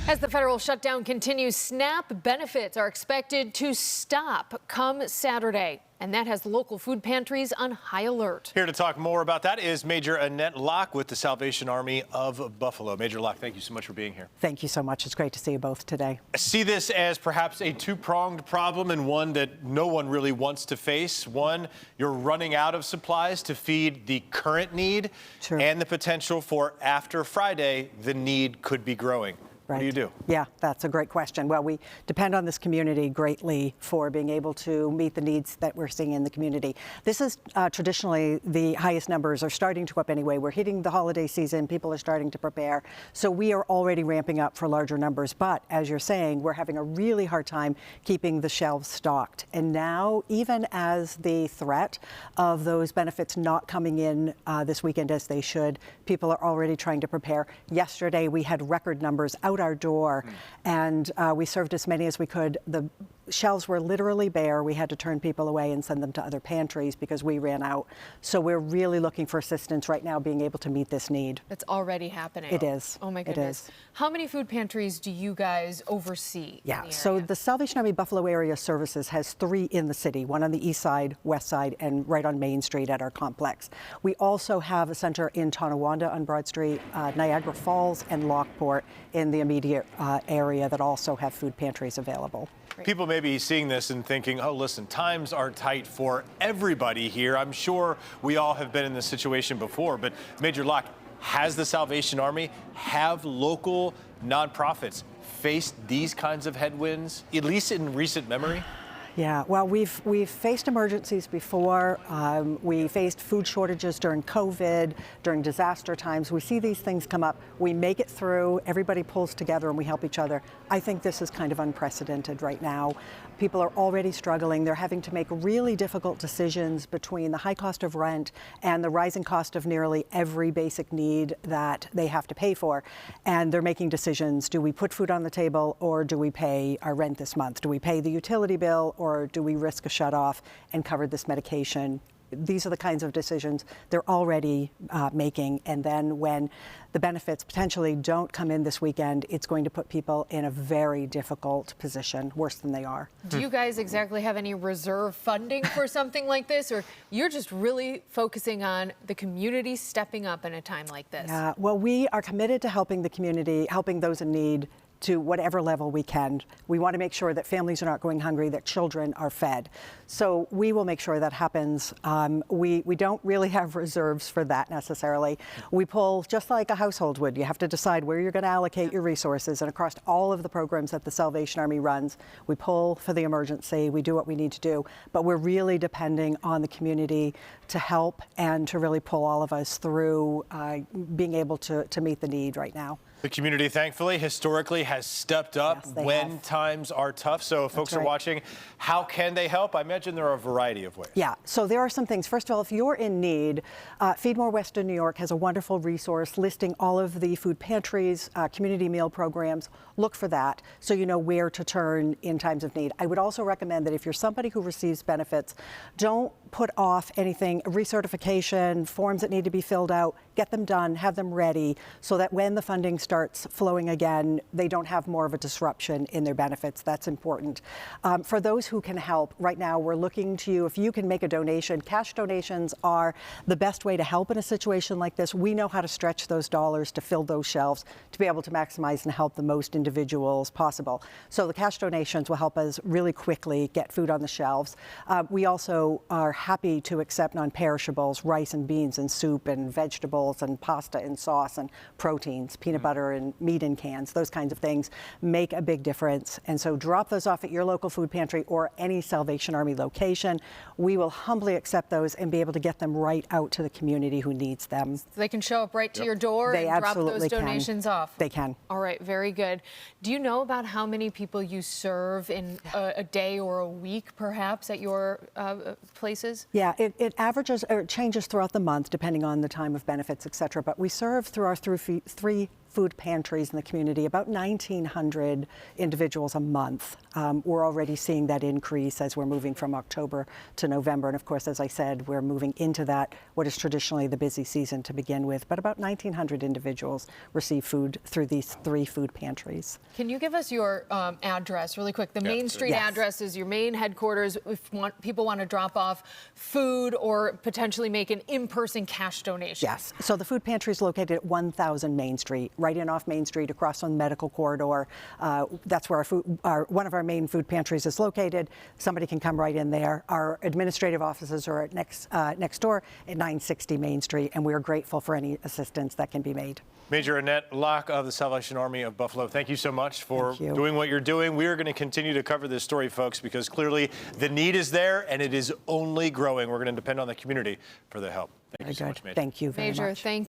As the federal shutdown continues, SNAP benefits are expected to stop come Saturday. And that has local food pantries on high alert. Here to talk more about that is Major Annette Lock with the Salvation Army of Buffalo. Major Lock, thank you so much for being here. Thank you so much. It's great to see you both today. I see this as perhaps a two-pronged problem and one that no one really wants to face. One, you're running out of supplies to feed the current need. True. And the potential for after Friday, the need could be growing. Right. What do you do? Yeah, that's a great question. Well, we depend on this community greatly for being able to meet the needs that we're seeing in the community. This is traditionally the highest numbers are starting to go up anyway. We're hitting the holiday season. People are starting to prepare. So we are already ramping up for larger numbers. But as you're saying, we're having a really hard time keeping the shelves stocked. And now, even as the threat of those benefits not coming in this weekend as they should, people are already trying to prepare. Yesterday, we had record numbers out our door, and we served as many as we could. The shelves were literally bare. We had to turn people away and send them to other pantries because we ran out. So we're really looking for assistance right now, being able to meet this need. It's already happening. It is. Oh my goodness. It is. How many food pantries do you guys oversee? Yeah, so the Salvation Army Buffalo Area Services has 3 in the city, one on the east side, west side, and right on Main Street at our complex. We also have a center in Tonawanda on Broad Street, Niagara Falls, and Lockport in the immediate area that also have food pantries available. People may be seeing this and thinking, oh, listen, times are tight for everybody here. I'm sure we all have been in this situation before, but Major Lock, has the Salvation Army, have local nonprofits faced these kinds of headwinds, at least in recent memory? Yeah, well, we've faced emergencies before. We faced food shortages during COVID, during disaster times. We see these things come up. We make it through. Everybody pulls together and we help each other. I think this is kind of unprecedented right now. People are already struggling. They're having to make really difficult decisions between the high cost of rent and the rising cost of nearly every basic need that they have to pay for. And they're making decisions. Do we put food on the table, or do we pay our rent this month? Do we pay the utility bill, or do we risk a shut-off and cover this medication? These are the kinds of decisions they're already making. And then when the benefits potentially don't come in this weekend, it's going to put people in a very difficult position, worse than they are. Do you guys exactly have any reserve funding for something like this, or you're just really focusing on the community stepping up in a time like this? Yeah, well, we are committed to helping the community, helping those in need, to whatever level we can. We want to make sure that families are not going hungry, that children are fed. So we will make sure that happens. We don't really have reserves for that necessarily. We pull just like a household would. You have to decide where you're going to allocate your resources, and across all of the programs that the Salvation Army runs, we pull for the emergency, we do what we need to do, but we're really depending on the community to help and to really pull all of us through being able to meet the need right now. The community, thankfully, historically has stepped up when times are tough. So if folks are watching, how can they help? I imagine there are a variety of ways. Yeah, so there are some things. First of all, if you're in need, Feed More Western New York has a wonderful resource listing all of the food pantries, community meal programs. Look for that so you know where to turn in times of need. I would also recommend that if you're somebody who receives benefits, don't put off anything, recertification, forms that need to be filled out, get them done, have them ready so that when the funding starts flowing again, they don't have more of a disruption in their benefits. That's important. For those who can help, right now we're looking to you. If you can make a donation, cash donations are the best way to help in a situation like this. We know how to stretch those dollars to fill those shelves to be able to maximize and help the most individuals possible. So the cash donations will help us really quickly get food on the shelves. We also are happy to accept non-perishables, rice and beans and soup and vegetables and pasta and sauce and proteins, peanut butter and meat in cans. Those kinds of things make a big difference. And so drop those off at your local food pantry or any Salvation Army location. We will humbly accept those and be able to get them right out to the community who needs them. So they can show up right to your door and drop those donations off. They can. All right, very good. Do you know about how many people you serve in a day or a week, perhaps, at your places? Yeah, it averages or changes throughout the month depending on the time of benefits, et cetera. But we serve through our 3 food pantries in the community, about 1,900 individuals a month. We're already seeing that increase as we're moving from October to November. And of course, as I said, we're moving into that, what is traditionally the busy season to begin with. But about 1,900 individuals receive food through these 3 food pantries. Can you give us your address really quick? The Main Street Yes. address is your main headquarters if people want to drop off food or potentially make an in-person cash donation. Yes. So the food pantry is located at 1,000 Main Street, right in off Main Street, across from the medical corridor. That's where one of our main food pantries is located. Somebody can come right in there. Our administrative offices are at next door at 960 Main Street, and we are grateful for any assistance that can be made. Major Annette Lock of the Salvation Army of Buffalo, thank you so much for doing what you're doing. We are going to continue to cover this story, folks, because clearly the need is there and it is only growing. We're going to depend on the community for the help. Thank you so much, Major. Thank you very much. Major, thank